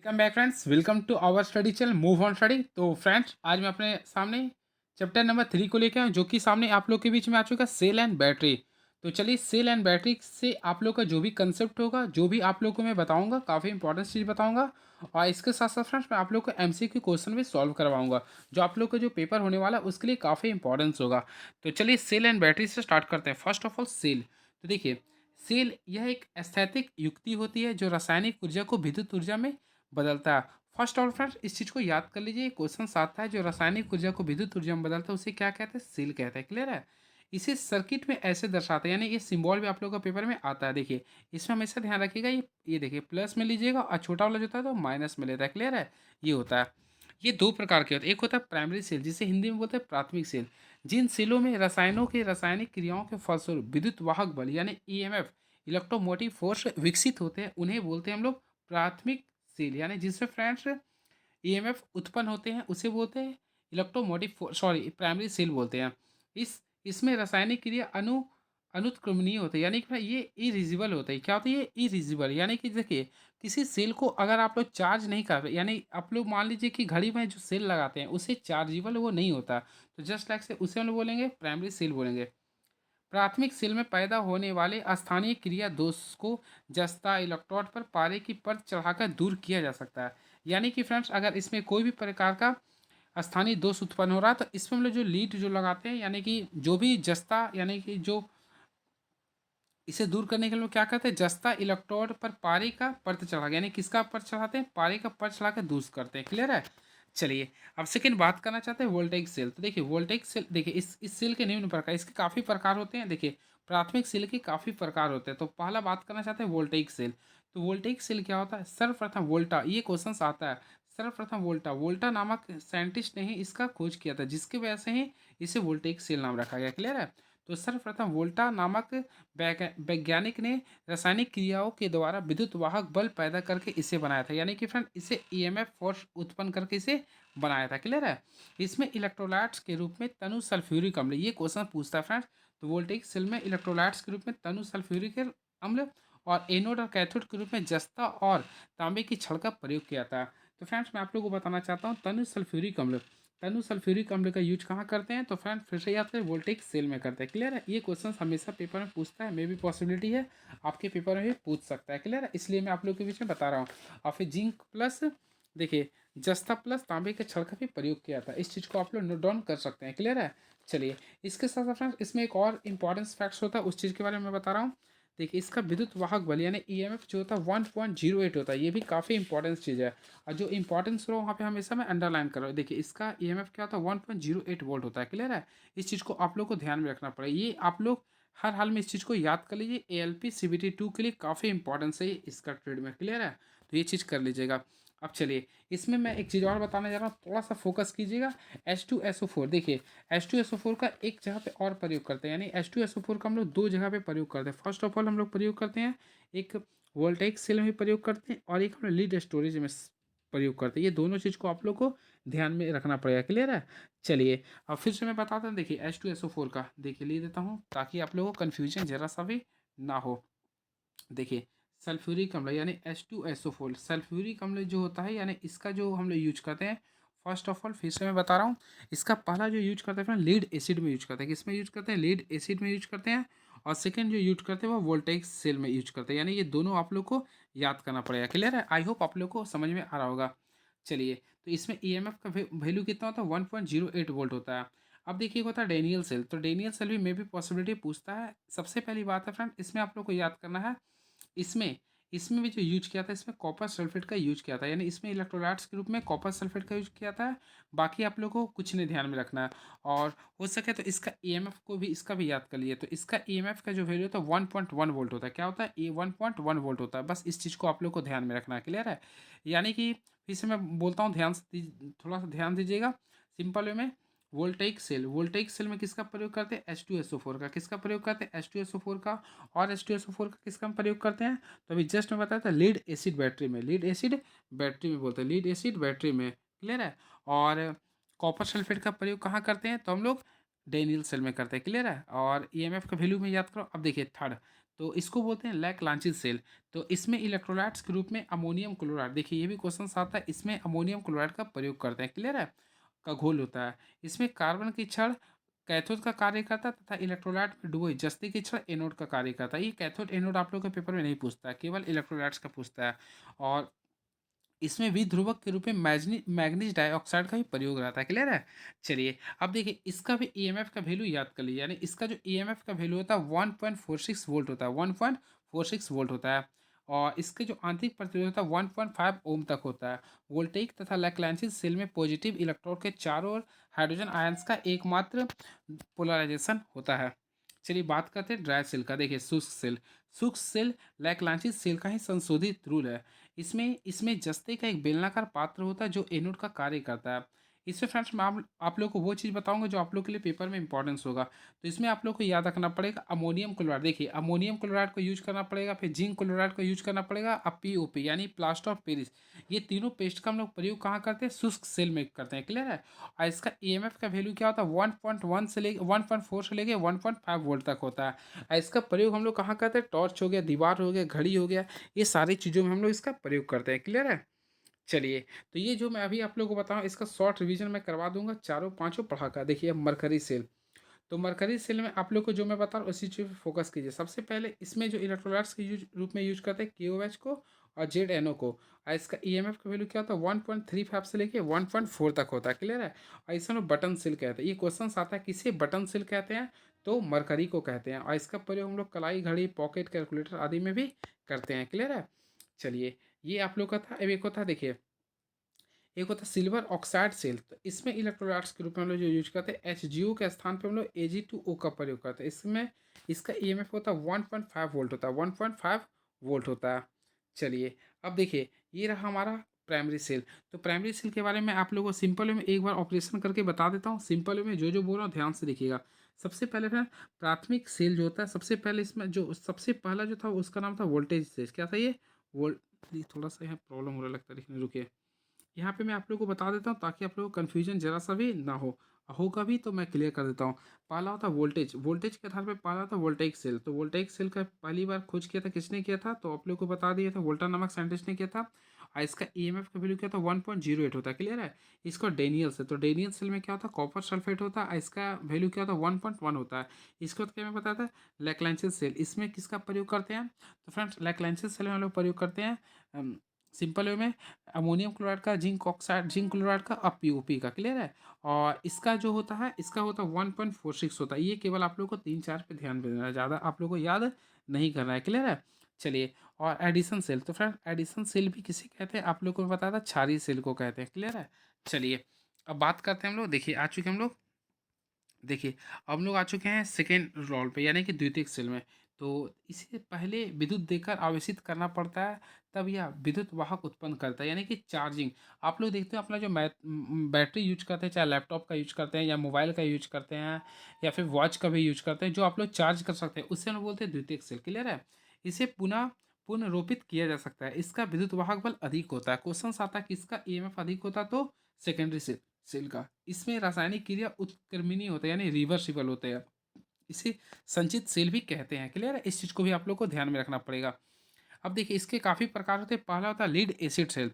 Welcome back friends, welcome to our study channel move on study. तो friends, आज मैं अपने सामने चैप्टर नंबर 3 को लेकर आया हूं, जो कि सामने आप लोग के बीच में आ चुका है, सेल एंड बैटरी। तो चलिए, सेल एंड बैटरी से आप लोग का जो भी कंसेप्ट होगा, जो भी आप लोग को मैं बताऊंगा, काफ़ी इंपॉर्टेंट चीज़ बताऊंगा। और इसके साथ साथ फ्रेंड्स, मैं आप लोग को एमसीक्यू क्वेश्चन भी सॉल्व करवाऊंगा, जो आप लोग का जो पेपर होने वाला है उसके लिए काफ़ी इंपॉर्टेंस होगा। तो चलिए, सेल एंड बैटरी से स्टार्ट करते हैं। First of all, cell. तो देखिए, सेल यह एक एस्थेटिक युक्ति होती है जो रासायनिक ऊर्जा को विद्युत ऊर्जा में बदलता है। फर्स्ट ऑफ ऑल फ्रेंड्स, इस चीज़ को याद कर लीजिए, क्वेश्चन आता है जो रासायनिक ऊर्जा को विद्युत ऊर्जा में बदलता है उसे क्या कहते हैं? सेल कहते हैं। क्लियर है? इसे सर्किट में ऐसे दर्शाते हैं, यानी ये सिंबल भी आप लोगों का पेपर में आता है। देखिए, इसमें हमेशा ध्यान रखिएगा, ये देखिए प्लस में लीजिएगा और छोटा वाला जो होता है तो माइनस में लेता है। क्लियर है? ये होता है। ये दो प्रकार के होते हैं। एक होता है प्राइमरी सेल, जिसे हिंदी में बोलते हैं प्राथमिक सेल। जिन सेलों में रसायनों के रासायनिक क्रियाओं के फलस्वरूप विद्युत वाहक बल यानी ईएमएफ, इलेक्ट्रोमोटिव फोर्स विकसित होते हैं, उन्हें बोलते हैं हम लोग प्राथमिक सेल। यानी जिससे फ्रेंड्स ईएमएफ उत्पन्न होते हैं उसे बोलते हैं इलेक्ट्रोमोटिव, सॉरी, प्राइमरी सेल बोलते हैं। इसमें रासायनिक क्रिया अनुत्क्रमणीय होते हैं, यानी कि ये इरिजिबल होते हैं। क्या होता है? ये इरिजिबल, यानी कि देखिए, किसी सेल को अगर आप लोग चार्ज नहीं कर रहे, यानी आप लोग मान लीजिए कि घड़ी में जो सेल लगाते हैं उसे चार्जेबल वो नहीं होता, तो जस्ट लाइक से उसे हम लोग बोलेंगे प्राइमरी सेल बोलेंगे। प्राथमिक सेल में पैदा होने वाले स्थानीय क्रिया दोष को जस्ता इलेक्ट्रोड पर पारे की परत चढ़ाकर दूर किया जा सकता है। यानी कि फ्रेंड्स, अगर इसमें कोई भी प्रकार का स्थानीय दोष उत्पन्न हो रहा है तो इसमें हम लोग जो लीड जो लगाते हैं, यानी कि जो भी जस्ता, यानी कि जो इसे दूर करने के लिए क्या करते हैं, जस्ता इलेक्ट्रोड पर पारे का परत चढ़ा, यानी किसका परत चढ़ाते हैं? पारे का परत चढ़ा कर दूर करते हैं। क्लियर है? चलिए, अब सेकंड बात करना चाहते हैं वोल्टेइक सेल। तो देखिए, वोल्टेइक सेल, देखिए इस सेल के निम्न प्रकार, इसके काफ़ी प्रकार होते हैं। देखिए, प्राथमिक सेल के काफ़ी प्रकार होते हैं। तो पहला बात करना चाहते हैं वोल्टेइक सेल। तो वोल्टेइक सेल क्या होता है? सर्वप्रथम वोल्टा, ये क्वेश्चन आता है। सर्वप्रथम वोल्टा, वोल्टा नामक साइंटिस्ट ने ही इसका खोज किया था, जिसकी वजह से ही इसे वोल्टेइक सेल नाम रखा गया। क्लियर है? तो सर्वप्रथम वोल्टा नामक वैज्ञानिक ने रासायनिक क्रियाओं के द्वारा विद्युत वाहक बल पैदा करके इसे बनाया था, यानी कि फ्रेंड इसे ईएमएफ फोर्स उत्पन्न करके इसे बनाया था। क्लियर है? इसमें इलेक्ट्रोलाइट्स के रूप में तनु सल्फ्यूरिक अम्ल, ये क्वेश्चन पूछता है फ्रेंड्स। तो वोल्टेइक सेल में इलेक्ट्रोलाइट्स के रूप में तनु सल्फ्यूरिक अम्ल और एनोड और कैथोड के रूप में जस्ता और तांबे की छड़ का प्रयोग किया था। तो फ्रेंड्स, मैं आप लोगों को बताना चाहता हूँ, तनु सल्फ्यूरिक अम्ल का यूज कहाँ करते हैं? तो फ्रेंड फिर से याद करें, वोल्टेइक सेल में करते हैं। क्लियर है? ये क्वेश्चन हमेशा पेपर में पूछता है, मे भी पॉसिबिलिटी है आपके पेपर में भी पूछ सकता है। क्लियर है? इसलिए मैं आप लोग के बीच में बता रहा हूँ। और फिर जिंक प्लस, देखिए, जस्ता प्लस तांबे के छड़ का भी प्रयोग किया था। इस चीज़ को आप लोग नोट डाउन कर सकते हैं। क्लियर है? चलिए, इसके साथ साथ फ्रेंड्स, इसमें एक और इंपॉर्टेंस फैक्ट्स होता है, उस चीज़ के बारे में मैं बता रहा हूँ। देखिए, इसका विद्युत वाहक बल यानी ईएमएफ जो होता है 1.08 होता है। ये भी काफ़ी इंपॉर्टेंट चीज़ है, और जो इंपॉर्टेंस हो वहाँ पे हमेशा मैं अंडरलाइन कर रहा हूँ। देखिए, इसका ईएमएफ क्या होता है? 1.08 वोल्ट होता है। क्लियर है? इस चीज़ को आप लोग को ध्यान में रखना पड़ेगा। ये आप लोग हर हाल में इस चीज़ को याद कर लीजिए, एएलपी सीबीटी 2 के लिए काफ़ी इंपॉर्टेंस है इसका ट्रेड में। क्लियर है? तो ये चीज़ कर लीजिएगा। अब चलिए, इसमें मैं एक चीज़ और बताने जा रहा हूँ, थोड़ा सा फोकस कीजिएगा। H2SO4, देखिए, H2SO4 का एक जगह पे और प्रयोग करते हैं, यानी H2SO4 का हम लोग दो जगह पे प्रयोग करते हैं। फर्स्ट ऑफ ऑल हम लोग प्रयोग करते हैं, एक वोल्टेइक सेल में प्रयोग करते हैं, और एक हम लोग लीड स्टोरेज में प्रयोग करते हैं। ये दोनों चीज़ को आप लोग को ध्यान में रखना पड़ेगा। क्लियर है? चलिए, अब फिर से मैं बताता हूँ। देखिए, H2SO4 का देखिए लिख देता हूँ, ताकि आप लोगों को कन्फ्यूजन जरा सा भी ना हो। देखिए, सल्फ्यूरिक अम्ल यानी H2SO4, सल्फ्यूरिक अम्ल जो होता है, यानी इसका जो हम लोग यूज करते हैं, फर्स्ट ऑफ ऑल फिर से मैं बता रहा हूँ, इसका पहला जो यूज करते हैं लीड एसिड में यूज करते हैं। किसमें यूज करते हैं? लीड एसिड में यूज करते हैं। और सेकंड जो यूज करते हैं वो वोल्टेइक सेल में यूज करते हैं, यानी ये दोनों आप लोग को याद करना पड़ेगा। क्लियर है? आई होप आप लोग को समझ में आ रहा होगा। चलिए, तो इसमें ईएमएफ का वैल्यू कितना होता है? 1.08 वोल्ट होता है। अब देखिए, एक होता है डेनियल सेल। तो डेनियल सेल भी मे भी पॉसिबिलिटी पूछता है। सबसे पहली बात है फ्रेंड, इसमें आप लोग को याद करना है, इसमें इसमें भी जो यूज किया था, इसमें कॉपर सल्फेट का यूज किया था, यानी इसमें इलेक्ट्रोलाइट्स के रूप में कॉपर सल्फेट का यूज किया था। बाकी आप लोगों को कुछ नहीं ध्यान में रखना है। और हो सके तो इसका ईएमएफ को भी, इसका भी याद कर लिए। तो इसका ईएमएफ का जो वैल्यू होता है 1.1 वोल्ट होता है। क्या होता है? ये 1.1 वोल्ट होता है। बस इस चीज़ को आप लोग को ध्यान में रखना है। क्लियर है? यानी कि फिर से मैं बोलता हूँ, ध्यान से थोड़ा सा ध्यान दीजिएगा। सिंपल वे में, वोल्टेइक सेल में किसका प्रयोग करते हैं? H2SO4 का। किसका प्रयोग करते हैं? H2SO4 का। और H2SO4 का किसका हम प्रयोग करते हैं? तो अभी जस्ट मैं बताया था, लीड एसिड बैटरी में, लीड एसिड बैटरी में बोलते हैं, लीड एसिड बैटरी में। क्लियर है? और कॉपर सल्फेट का प्रयोग कहाँ करते हैं? तो हम लोग डेनियल सेल में करते हैं। क्लियर है? और ईएमएफ का वैल्यू में याद करो। अब देखिए थर्ड, तो इसको बोलते हैं लैक्लांची सेल। तो इसमें इलेक्ट्रोलाइट्स के रूप में अमोनियम क्लोराइड, देखिए ये भी क्वेश्चन आता है, इसमें अमोनियम क्लोराइड का प्रयोग करते हैं, क्लियर है, का घोल होता है। इसमें कार्बन की छड़ कैथोड का कार्य करता है तथा इलेक्ट्रोलाइट में डुबोई जस्ती की छड़ एनोड का कार्य करता है। ये कैथोड एनोड आप लोग के पेपर में नहीं पूछता है, केवल इलेक्ट्रोलाइट्स का पूछता है। और इसमें विध्रुवक के रूप में मैग्नीज डाइऑक्साइड का ही प्रयोग रहता है, क्लियर है। चलिए अब देखिए इसका भी ईएमएफ का वैल्यू याद कर लीजिए, यानी इसका जो ईएमएफ का वैल्यू होता है 1.46 वोल्ट होता है, 1.46 वोल्ट होता है। और इसके जो आंतरिक प्रतिरोध होता है 1.5 ओम तक होता है। वोल्टेइक तथा लैक्लांसी सेल में पॉजिटिव इलेक्ट्रोड के चारों ओर हाइड्रोजन आयंस का एकमात्र पोलराइजेशन होता है। चलिए बात करते हैं ड्राई सेल का। देखिए शुष्क सेल, शुष्क सेल लैक्लांसी सेल का ही संशोधित रूल है। इसमें इसमें जस्ते का एक बेलनाकार पात्र होता है जो एनोड का कार्य करता है। इसमें फ्रेंड्स मैं आप लोग को वो चीज़ बताऊंगा जो आप लोग के लिए पेपर में इंपॉर्टेंस होगा। तो इसमें आप लोग को याद रखना पड़ेगा अमोनियम क्लोराइड, देखिए अमोनियम क्लोराइड को यूज करना पड़ेगा, फिर जिंक क्लोराइड को यूज करना पड़ेगा, अब पीओपी यानी प्लास्टर ऑफ पेरिस। ये तीनों पेस्ट का हम लोग प्रयोग कहाँ करते हैं, शुष्क सेल में करते हैं, क्लियर है। और इसका ईएमएफ का वैल्यू क्या होता है 1.1 से लेके 1.4 से लेके 1.5 वोल्ट तक होता है। और इसका प्रयोग हम लोग कहाँ करते हैं, टॉर्च हो गया, दीवार हो गया, घड़ी हो गया, ये सारी चीज़ों में हम लोग इसका प्रयोग करते हैं, क्लियर है। चलिए तो ये जो मैं अभी आप लोगों को बताऊँ इसका शॉर्ट रिवीजन मैं करवा दूंगा चारों पांचों पढ़ा कर। देखिए मरकरी सेल, तो मरकरी सेल में आप लोग को जो मैं बता रहा हूँ उसी चीज़ पे फोकस कीजिए। सबसे पहले इसमें जो इलेक्ट्रोलाइट्स के रूप में यूज करते हैं KOH को और ZNO को। और इसका ईएमएफ का वैल्यू क्या होता है 1.35 से लेके 1.4 तक होता है, क्लियर है। और इसे हम बटन सेल कहते हैं। ये क्वेश्चन आता है किसे बटन सेल कहते हैं, तो मरकरी को कहते हैं। और इसका प्रयोग हम लोग कलाई, घड़ी, पॉकेट, कैलकुलेटर आदि में भी करते हैं, क्लियर है। चलिए ये आप लोग का था। अब एक होता है देखिए, एक होता है सिल्वर ऑक्साइड सेल। तो इसमें इलेक्ट्रोलाइट्स के रूप में हम लोग जो यूज करते हैं HgO के स्थान पे हम लोग Ag2O का प्रयोग करते हैं। इसमें इसका ईएमएफ होता है 1.5 वोल्ट होता है, 1.5 वोल्ट होता है। चलिए अब देखिए ये रहा हमारा प्राइमरी सेल। तो प्राइमरी सेल के बारे में आप लोगों को सिंपल वे में एक बार ऑपरेशन करके बता देता हूँ। सिंपल वे में जो बोल रहा हूँ ध्यान से देखिएगा। सबसे पहले फिर प्राथमिक सेल जो होता है, सबसे पहले इसमें जो सबसे पहला जो था उसका नाम था वोल्टेज सेल। क्या था ये वोल्ट, थोड़ा सा यहाँ प्रॉब्लम हो रहा लगता है लिखने, रुकिए। यहाँ पे मैं आप लोगों को बता देता हूँ ताकि आप लोगों को कन्फ्यूजन जरा सा भी ना हो, होगा भी तो मैं क्लियर कर देता हूँ। पहला होता वोल्टेज, वोल्टेज के आधार पे पहला होता वोल्टेइक सेल। तो वोल्टेइक सेल का पहली बार खोज किया था किसने किया था, तो आप लोग को बता दिया था वोल्टा नामक साइंटिस्ट ने किया था। और इसका ईएमएफ का वैल्यू क्या था 1.08 होता है, क्लियर है। इसका डेनियल से, तो डेनियल सेल में क्या होता है कॉपर सल्फेट होता है, इसका वैल्यू क्या होता है 1.1 होता है। इसके बाद क्या मैं बताया था लैक्लांसियस सेल, इसमें किसका प्रयोग करते हैं, तो फ्रेंड्स लैक्लांसियस सेल में हम लोग प्रयोग करते हैं सिंपल वे में अमोनियम क्लोराइड का, जिंक ऑक्साइड, जिंक क्लोराइड का, अब पीओपी का, क्लियर है। और इसका जो होता है इसका होता है 1.46 होता है। ये केवल आप लोग को 3-4 पे ध्यान देना है, ज़्यादा आप लोग को याद नहीं करना है, क्लियर है। चलिए और एडिशन सेल, तो फ्रेंड एडिशन सेल भी किसे कहते हैं आप लोग को बताया था क्षारीय सेल को कहते हैं, क्लियर है। चलिए अब बात करते हैं हम लोग, देखिए आ चुके हम लोग, देखिए अब हम लोग आ चुके हैं सेकेंड रोल पे यानी कि द्वितीयक सेल में। तो इसे पहले विद्युत देकर आवेशित करना पड़ता है, तब यह विद्युत वाहक उत्पन्न करता है यानी कि चार्जिंग। आप लोग देखते हैं अपना जो बैटरी यूज करते हैं, चाहे लैपटॉप का यूज करते हैं या मोबाइल का यूज करते हैं या फिर वॉच का भी यूज करते हैं, जो आप लोग चार्ज कर सकते हैं उससे हम लोग बोलते हैं द्वितीयक सेल, क्लियर है। इसे पुनः पुनरोपित किया जा सकता है, इसका विद्युत वाहक बल अधिक होता है। क्वेश्चन आता है किसका ईएमएफ अधिक होता है, तो सेकेंडरी सेल सेल का। इसमें रासायनिक क्रिया उत्क्रमणीय होता है यानी रिवर्सिबल होते हैं, इसे संचित सेल भी कहते हैं, क्लियर है। इस चीज़ को भी आप लोग को ध्यान में रखना पड़ेगा। अब देखिए इसके काफ़ी प्रकार होते हैं। पहला होता है लीड एसिड सेल,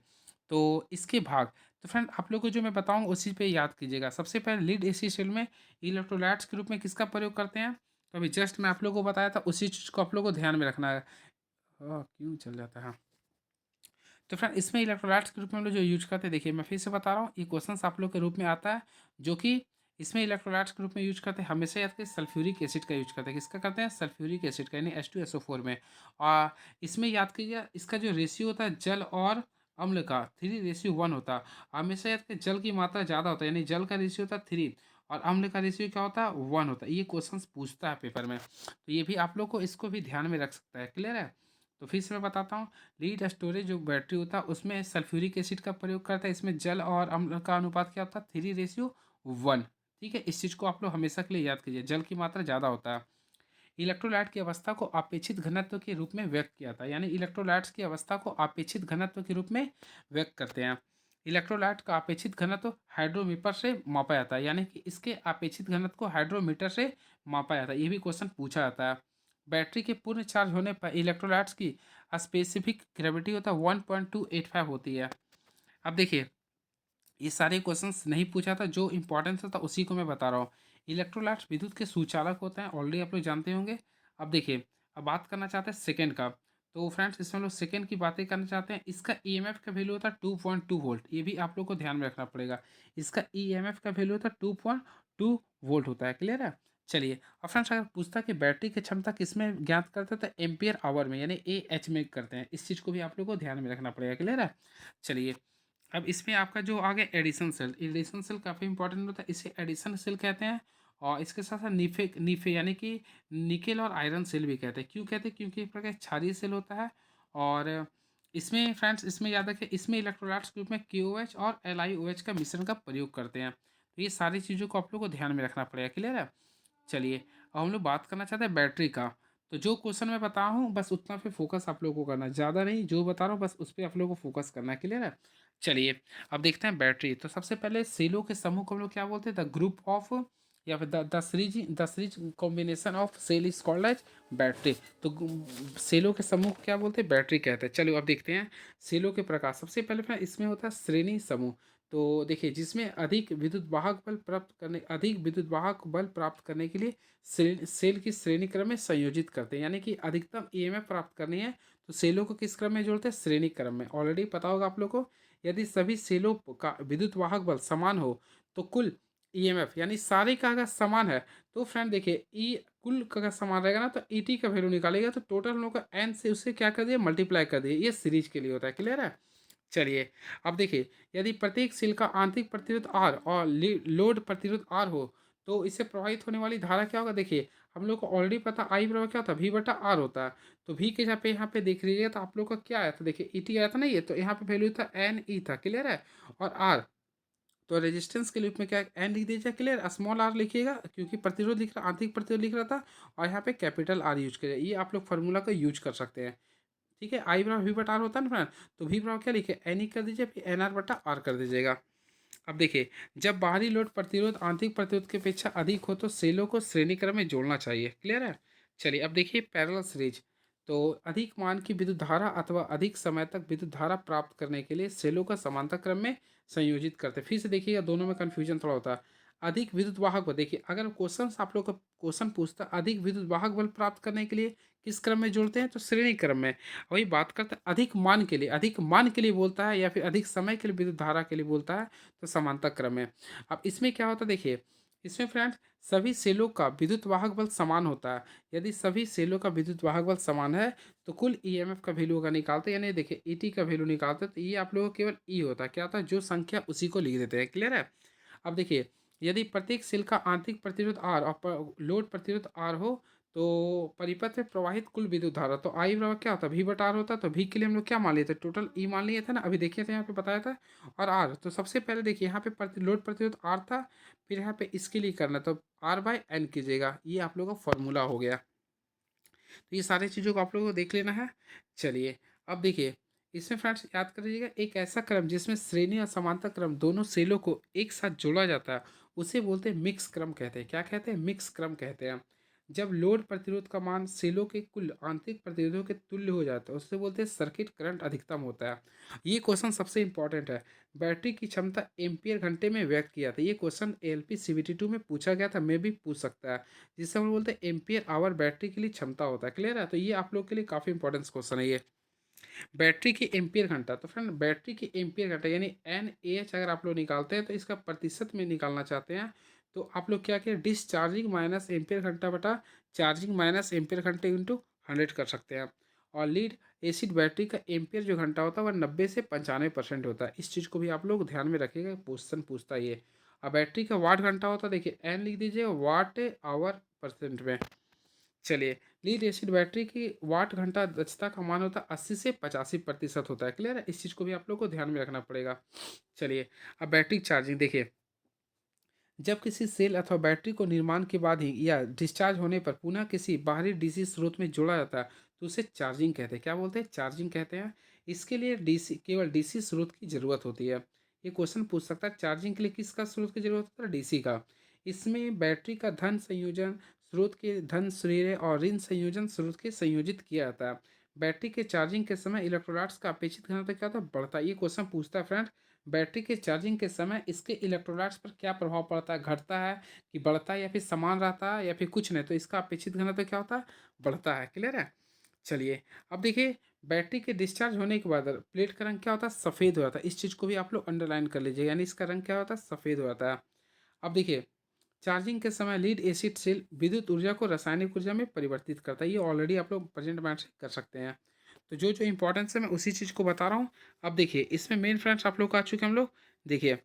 तो इसके भाग, तो फ्रेंड आप लोग को जो मैं बताऊंगा उसी पे याद कीजिएगा। सबसे पहले लीड एसिड सेल में इलेक्ट्रोलाइट्स के रूप में किसका प्रयोग करते हैं, तो अभी जस्ट मैं आप लोग को बताया था उसी चीज़ को आप लोग को ध्यान में रखना है। क्यों चल जाता है, हाँ। तो फ्रेंड इसमें इलेक्ट्रोलाइट्स के रूप में हम लोग जो यूज करते हैं, देखिए मैं फिर से बता रहा हूँ ये क्वेश्चन आप लोग के रूप में आता है, जो कि इसमें इलेक्ट्रोलाइट्स के रूप में यूज करते हैं हमेशा याद करें सल्फ्यूरिक एसिड का यूज करते हैं। किसका करते हैं, सल्फ्यूरिक एसिड का, यानी H2SO4 में। और इसमें याद कीजिए इसका जो रेशियो होता है जल और अम्ल का 3:1 होता है। हमेशा याद करें जल की मात्रा ज़्यादा होता है, यानी जल का रेशियो होता है 3 और अम्ल का रेशियो क्या होता है 1 होता है। ये क्वेश्चन पूछता है पेपर में, तो ये भी आप लोग को इसको भी ध्यान में रख सकता है, क्लियर है। तो फिर से मैं बताता हूँ, लीड स्टोरेज जो बैटरी होता है उसमें सल्फ्यूरिक एसिड का प्रयोग करता है। इसमें जल और अम्ल का अनुपात क्या होता है 3:1, ठीक है। इस चीज़ को आप लोग हमेशा के लिए याद कीजिए, जल की मात्रा ज़्यादा होता है। इलेक्ट्रोलाइट की अवस्था को अपेक्षित घनत्व के रूप में व्यक्त किया था, यानी इलेक्ट्रोलाइट्स की अवस्था को अपेक्षित घनत्व के रूप में व्यक्त करते हैं। इलेक्ट्रोलाइट का अपेक्षित घनत्व हाइड्रोमीटर से मापा जाता है, यानी कि इसके अपेक्षित घनत्व को हाइड्रोमीटर से मापा जाता है। ये भी क्वेश्चन पूछा जाता है। बैटरी के पूर्ण चार्ज होने पर इलेक्ट्रोलाइट्स की स्पेसिफिक ग्रेविटी होता है 1.285 होती है। अब देखिए, ये सारे क्वेश्चंस नहीं पूछा था, जो इंपॉर्टेंस था उसी को मैं बता रहा हूँ। इलेक्ट्रोलाइट्स विद्युत के सुचालक होते हैं, ऑलरेडी आप लोग जानते होंगे। अब देखिए, अब बात करना चाहते हैं सेकंड का। तो फ्रेंड्स, इसमें हम लोग सेकंड की बातें करना चाहते हैं। इसका ईएमएफ का वैल्यू होता है 2.2 वोल्ट, ये भी आप लोग को ध्यान में रखना पड़ेगा। इसका ईएमएफ का वैल्यू होता है 2.2 वोल्ट होता है। क्लियर है? चलिए, अब फ्रेंड्स अगर पूछता कि बैटरी की क्षमता किसमें ज्ञात करते हैं, तो एम्पियर आवर में, यानी एएच में करते हैं। इस चीज़ को भी आप लोग को ध्यान में रखना पड़ेगा। क्लियर है? चलिए, अब इसमें आपका जो आ गया एडिशन सेल काफ़ी इंपॉर्टेंट होता है, इसे एडिशन सेल कहते हैं। और इसके साथ साथ नीफे नीफे यानी कि निकेल और आयरन सेल भी कहते हैं। क्यों कहते हैं? क्योंकि एक प्रकार क्षारीय सेल होता है। और इसमें फ्रेंड्स, इसमें याद रखें, इसमें इलेक्ट्रोलाइट्स के रूप में KOH और LiOH का मिश्रण का प्रयोग करते हैं। तो ये सारी चीज़ों को आप लोग को ध्यान में रखना पड़ेगा। क्लियर है? चलिए, अब हम लोग बात करना चाहते हैं बैटरी का। तो जो क्वेश्चन मैं बता रहा हूँ बस उतना पे फोकस आप लोगों को करना है, ज़्यादा नहीं, जो बता रहा हूँ बस उस पर आप लोगों को फोकस करना है। क्लियर है? चलिए, अब देखते हैं बैटरी। तो सबसे पहले सेलों के समूह को हम लोग क्या बोलते हैं? द ग्रुप ऑफ, या फिर the series combination of cell is called as battery. तो सेलों के समूह को क्या बोलते हैं? बैटरी कहते हैं। चलिए, अब देखते हैं सेलों के प्रकार। सबसे पहले फिर इसमें होता है श्रेणी समूह। तो देखिए, जिसमें अधिक विद्युत वाहक बल प्राप्त करने के लिए सेल की श्रेणी क्रम में संयोजित करते हैं, यानी कि अधिकतम ईएमएफ प्राप्त करनी है तो सेलों को किस क्रम में जोड़ते हैं? श्रेणी क्रम में। ऑलरेडी पता होगा आप लोग को। यदि सभी सेलों का विद्युत वाहक बल समान हो तो कुल ईएमएफ, यानी सारे का अगर समान है, तो फ्रेंड देखिए, ई कुल का अगर समान रहेगा ना, तो ईटी का वैल्यू निकालेगा, तो टोटल हम लोग का एन से उससे क्या कर दिया? मल्टीप्लाई कर दिया। ये सीरीज के लिए होता है। क्लियर है? चलिए, अब देखिए, यदि प्रत्येक सेल का आंतरिक प्रतिरोध आर और लोड प्रतिरोध आर हो, तो इससे प्रवाहित होने वाली धारा क्या होगा? देखिए, हम लोग को ऑलरेडी पता आई बराबर क्या होता है? V/R होता है। तो V के जगह पे यहाँ पे देख लीजिएगा, तो आप लोग का क्या आया था? देखिए, ET आया था ना, ये तो यहाँ पे वैल्यू था NE था। क्लियर है? और R, तो रेजिस्टेंस के रूप में क्या एन लिख दीजिए। क्लियर? स्मॉल आर लिखिएगा, क्योंकि प्रतिरोध लिख रहा, आंतरिक प्रतिरोध लिख रहा था। और यहाँ पे कैपिटल आर यूज करिए। ये आप लोग फार्मूला का यूज कर सकते हैं। ठीक है? आई बराबर V/R होता है ना फ्रेंड, तो V बराबर क्या लिखे? NE कर दीजिए, फिर NR/R कर दीजिएगा। अब देखिए, जब बाहरी लोड प्रतिरोध आंतरिक प्रतिरोध की अपेक्षा अधिक हो तो सेलों को श्रेणी क्रम में जोड़ना चाहिए। क्लियर है? चलिए, अब देखिए पैरेलल सीरीज। तो अधिक मान की विद्युत धारा अथवा अधिक समय तक विद्युत धारा प्राप्त करने के लिए सेलों का समांतर क्रम में संयोजित करते हैं। फिर से देखिएगा, दोनों में कन्फ्यूजन थोड़ा होता है। अधिक विद्युत वाहक बल, देखिए अगर क्वेश्चन आप लोग का क्वेश्चन पूछता है अधिक विद्युत वाहक बल प्राप्त करने के लिए किस क्रम में जोड़ते हैं, तो श्रेणी क्रम में। वही बात करते हैं अधिक मान के लिए बोलता है, या फिर अधिक समय के लिए विद्युत धारा के लिए बोलता है, तो समांतर क्रम में। अब इसमें क्या होता है? देखिए, इसमें फ्रेंड्स सभी सेलों का विद्युत वाहक बल समान होता है। यदि सभी सेलों का विद्युत वाहक बल समान है तो कुल ईएमएफ का वैल्यू अगर निकालते हैं, यानी देखिए ईटी का वैल्यू निकालते हैं, तो ये आप लोगों को केवल ई होता है। क्या होता है? जो संख्या उसी को लिख देते हैं। क्लियर है? अब देखिए, यदि प्रत्येक सेल का आंतरिक प्रतिरोध आर और लोड प्रतिरोध आर हो, तो परिपथ में प्रवाहित कुल विद्युत धारा, तो आई बराबर क्या होता है? V/R होता है। तो V के लिए हम लोग क्या मान लिए थे? टोटल ई मान लिए थे ना, अभी देखिए थे यहाँ पे बताया था। और आर, तो सबसे पहले देखिए यहाँ पे लोड प्रतिरोध आर था, फिर यहाँ पे इसके लिए करना, तो R/N कीजिएगा। ये आप लोगों का फॉर्मूला हो गया। तो ये सारी चीज़ों को आप लोगों को देख लेना है। चलिए, अब देखिए, इसमें फ्रेंड्स याद कर लीजिएगा, एक ऐसा क्रम जिसमें श्रेणी और समांतर क्रम दोनों सेलों को एक साथ जोड़ा जाता है, उसे बोलते हैं मिक्स क्रम कहते हैं। क्या कहते हैं? मिक्स क्रम कहते हैं। जब लोड प्रतिरोध का मान सेलों के कुल आंतरिक प्रतिरोधों के तुल्य हो जाता है, उससे बोलते हैं सर्किट करंट अधिकतम होता है। ये क्वेश्चन सबसे इंपॉर्टेंट है। बैटरी की क्षमता एम्पियर घंटे में व्यक्त किया था। ये क्वेश्चन ALP CBT 2 में पूछा गया था, मैं भी पूछ सकता है। जिससे हम बोलते हैं एम्पियर आवर बैटरी के लिए क्षमता होता है। क्लियर है? तो ये आप लोग के लिए काफ़ी इंपॉर्टेंट क्वेश्चन है ये। बैटरी की एम्पियर घंटा, तो फ्रेंड बैटरी की एम्पियर घंटा यानी NAH अगर आप लोग निकालते हैं, तो इसका प्रतिशत में निकालना चाहते हैं, तो आप लोग क्या किया? डिसचार्जिंग माइनस एम्पियर घंटा बटा चार्जिंग माइनस एम्पियर घंटे इंटू 100 कर सकते हैं। और लीड एसिड बैटरी का एम्पियर जो घंटा होता है वह 90 से 95% होता है। इस चीज़ को भी आप लोग ध्यान में रखिएगा, क्वेश्चन पूछता है ये। और बैटरी का वाट घंटा होता है, देखिए एन लिख दीजिए वाट आवर परसेंट में। चलिए, लीड एसिड बैटरी की वाट घंटा दक्षता का मान होता है 80 से 85% होता है। क्लियर है? इस चीज़ को भी आप लोग को ध्यान में रखना पड़ेगा। चलिए, अब बैटरी चार्जिंग देखिए, जब किसी सेल अथवा बैटरी को निर्माण के बाद ही या डिस्चार्ज होने पर पुनः किसी बाहरी डीसी स्रोत में जोड़ा जाता है, तो उसे चार्जिंग कहते हैं। क्या बोलते हैं? चार्जिंग कहते हैं। इसके लिए केवल डीसी स्रोत की ज़रूरत होती है। ये क्वेश्चन पूछ सकता है, चार्जिंग के लिए किसका स्रोत की जरूरत होता है? DC का। इसमें बैटरी का धन संयोजन स्रोत के धन श्रेय और ऋण संयोजन स्रोत के संयोजित किया जाता है। बैटरी के चार्जिंग के समय इलेक्ट्रोलाइट्स का अपेक्षित घनत्व क्या होता है? बढ़ता है। ये क्वेश्चन पूछता है फ्रेंड, बैटरी के चार्जिंग के समय इसके इलेक्ट्रोलाइट्स पर क्या प्रभाव पड़ता है? घटता है कि बढ़ता है, या फिर समान रहता है, या फिर कुछ नहीं? तो इसका अपेक्षित घनत्व क्या होता है? बढ़ता है। क्लियर है? चलिए, अब देखिए, बैटरी के डिस्चार्ज होने के बाद प्लेट का रंग क्या होता है? सफ़ेद हो जाता है। इस चीज़ को भी आप लोग अंडरलाइन कर लीजिए, यानी इसका रंग क्या होता है? सफ़ेद हो जाता है। अब देखिए, चार्जिंग के समय लीड एसिड सेल विद्युत ऊर्जा को रासायनिक ऊर्जा में परिवर्तित करता है। ये ऑलरेडी आप लोग प्रेजेंट माइंड से कर सकते हैं। तो जो जो इंपॉर्टेंस है मैं उसी चीज़ को बता रहा हूँ। अब देखिए, इसमें मेन फ्रेंड्स आप लोग आ चुके हैं हम लोग। देखिए,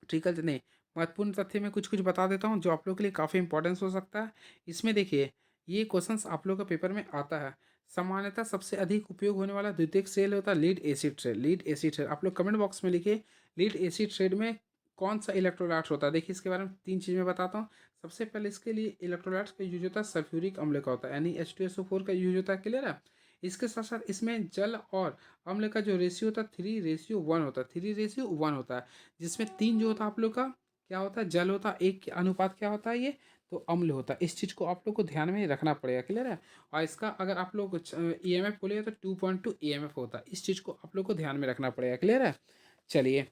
ठीक है नहीं, महत्वपूर्ण तथ्य मैं कुछ कुछ बता देता हूँ जो आप लोग के लिए काफ़ी इंपॉर्टेंस हो सकता है। इसमें देखिए, ये क्वेश्चंस आप लोग का पेपर में आता है। सामान्यतः सबसे अधिक उपयोग होने वाला द्वितीयक सेल होता है lead acid cell. Lead acid cell आप लोग कमेंट बॉक्स में लिखिए, लीड एसिड सेल में कौन सा इलेक्ट्रोलाइट्स होता है? देखिए, इसके बारे में तीन चीज़ मैं बताता हूँ। सबसे पहले इसके लिए इलेक्ट्रोलाइट्स का यूज होता है सल्फ्यूरिक अम्ल का होता है, यानी H2SO4 का यूज होता है। क्लियर है? इसके साथ साथ इसमें जल और अम्ल का जो रेशियो होता है 3:1 होता है। 3:1 होता है, जिसमें 3 जो होता है आप लोग का क्या होता है? जल होता है, 1 के अनुपात क्या होता है ये? तो अम्ल होता है। इस चीज़ को आप लोग को ध्यान में रखना पड़ेगा। क्लियर है? और इसका अगर आप लोग ईएमएफ बोलेगा तो 2.2 ईएमएफ होता है। इस चीज़ को आप लोग को ध्यान में रखना पड़ेगा। क्लियर है? चलिए,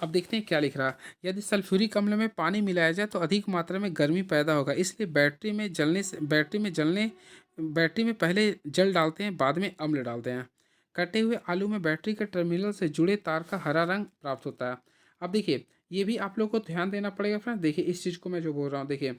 अब देखते हैं क्या लिख रहा है। यदि सल्फ्यूरिक अम्ल में पानी मिलाया जाए तो अधिक मात्रा में गर्मी पैदा होगा, इसलिए बैटरी में पहले जल डालते हैं, बाद में अम्ल डालते हैं। कटे हुए आलू में बैटरी के टर्मिनल से जुड़े तार का हरा रंग प्राप्त होता है। अब देखिए, ये भी आप लोग को ध्यान देना पड़ेगा फ्रेंड। देखिए, इस चीज़ को मैं जो बोल रहा हूँ, देखिए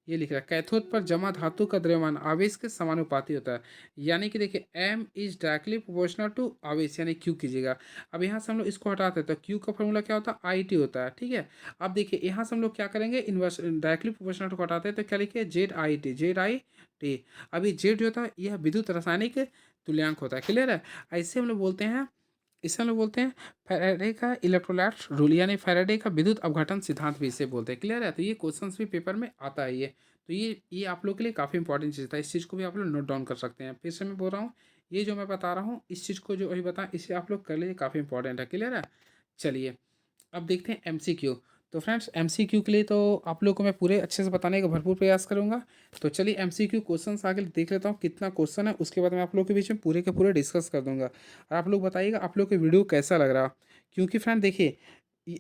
ये लिख रहा है, कैथोड पर जमा धातु का द्रव्यमान आवेश के समानुपाती होता है। यानी कि देखिए, M is directly proportional to आवेश, यानी क्यू कीजिएगा। अब यहाँ से हम लोग इसको हटाते हैं तो क्यू का फॉर्मूला क्या होता है? आई टी होता है। ठीक है? अब देखिए, यहाँ से हम लोग क्या करेंगे? इन्वर्स डायरेक्टली प्रोपोर्शनल को हटाते हैं तो क्या लिखिए? Z I T, Z I T. अभी जेड जो होता है यह विद्युत रासायनिक तुल्यांक होता है। क्लियर है? ऐसे हम लोग बोलते हैं, इसे हम लोग बोलते हैं फैराडे का इलेक्ट्रोलाइट रूल, यानी फैराडे का विद्युत अपघटन सिद्धांत भी इसे बोलते हैं। क्लियर है? तो ये क्वेश्चंस भी पेपर में आता है ये। तो ये आप लोग के लिए काफ़ी इंपॉर्टेंट चीज़ था। इस चीज़ को भी आप लोग नोट डाउन कर सकते हैं। फिर से मैं बोल रहा हूँ, ये जो मैं बता रहा हूँ, इस चीज़ को जो अभी बताएं, इसे आप लोग कर लीजिए, काफ़ी इंपॉर्टेंट है। क्लियर है? चलिए, अब देखते हैं एमसीक्यू। तो फ्रेंड्स, एमसीक्यू के लिए तो आप लोग को मैं पूरे अच्छे से बताने का भरपूर प्रयास करूंगा। तो चलिए, एमसीक्यू क्वेश्चंस आगे देख लेता हूँ कितना क्वेश्चन है, उसके बाद मैं आप लोग के बीच में पूरे के पूरे डिस्कस कर दूंगा। और आप लोग बताइएगा आप लोग के वीडियो कैसा लग रहा। क्योंकि फ्रेंड देखिए,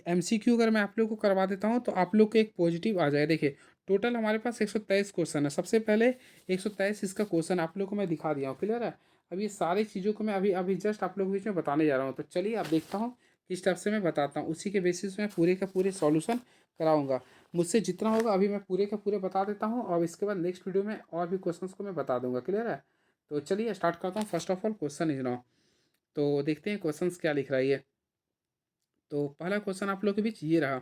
एमसीक्यू अगर मैं आप लोग को करवा देता हूँ तो आप लोग को एक पॉजिटिव आ जाए। देखिए, टोटल हमारे पास 123 क्वेश्चन है। सबसे पहले 123 इसका क्वेश्चन आप लोग को मैं दिखा दिया हूँ। क्लियर है? अब ये सारी चीज़ों को मैं अभी अभी जस्ट आप लोग के बीच में बताने जा रहा हूँ। तो चलिए, आप देखता हूँ किस टाइप से मैं बताता हूँ, उसी के बेसिस में पूरे का पूरे सॉल्यूशन कराऊंगा। मुझसे जितना होगा अभी मैं पूरे का पूरे बता देता हूँ, और इसके बाद नेक्स्ट वीडियो में और भी क्वेश्चंस को मैं बता दूंगा। क्लियर है? तो चलिए स्टार्ट करता हूँ। First of all, question is now. तो देखते हैं क्वेश्चंस क्या लिख रहा है ये। तो पहला क्वेश्चन आप लोग के बीच ये रहा,